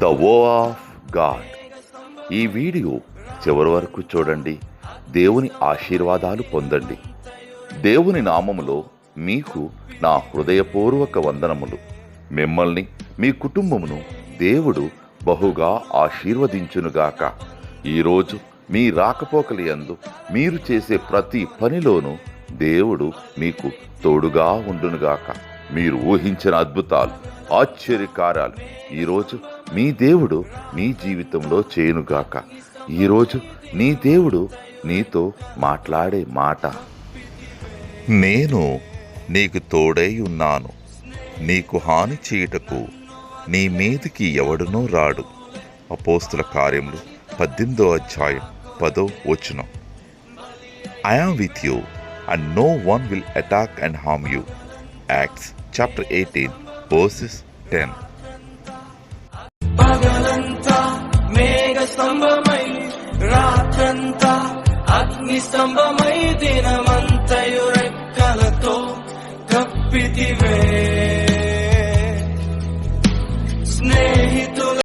The వో of God. ఈ video చివరి వరకు చూడండి. దేవుని ఆశీర్వాదాలు పొందండి. దేవుని నామములో మీకు నా హృదయపూర్వక వందనములు. మిమ్మల్ని మీ కుటుంబమును దేవుడు బహుగా ఆశీర్వదించునుగాక. ఈరోజు మీ రాకపోకలి యందు మీరు చేసే ప్రతి పనిలోనూ దేవుడు మీకు తోడుగా ఉండునుగాక. మీరు ఊహించిన అద్భుతాలు, ఆశ్చర్యకార్యాలు ఈరోజు మీ దేవుడు మీ జీవితంలో చేయునుగాక. ఈరోజు నీ దేవుడు నీతో మాట్లాడే మాట, నేను నీకు తోడై ఉన్నాను, నీకు హాని చేయుటకు నీ మీదికి ఎవడునూ రాడు. అపోస్తుల కార్యములు 18వ అధ్యాయం 10వ వచనం. I am with you and no one will attack and harm you. Acts chapter 18 verses 10. పగలంతా మేఘ స్తంభమై, రాత్రంతా అగ్ని స్తంభమై, దినమంతయు రెక్కలతో కప్పితివే.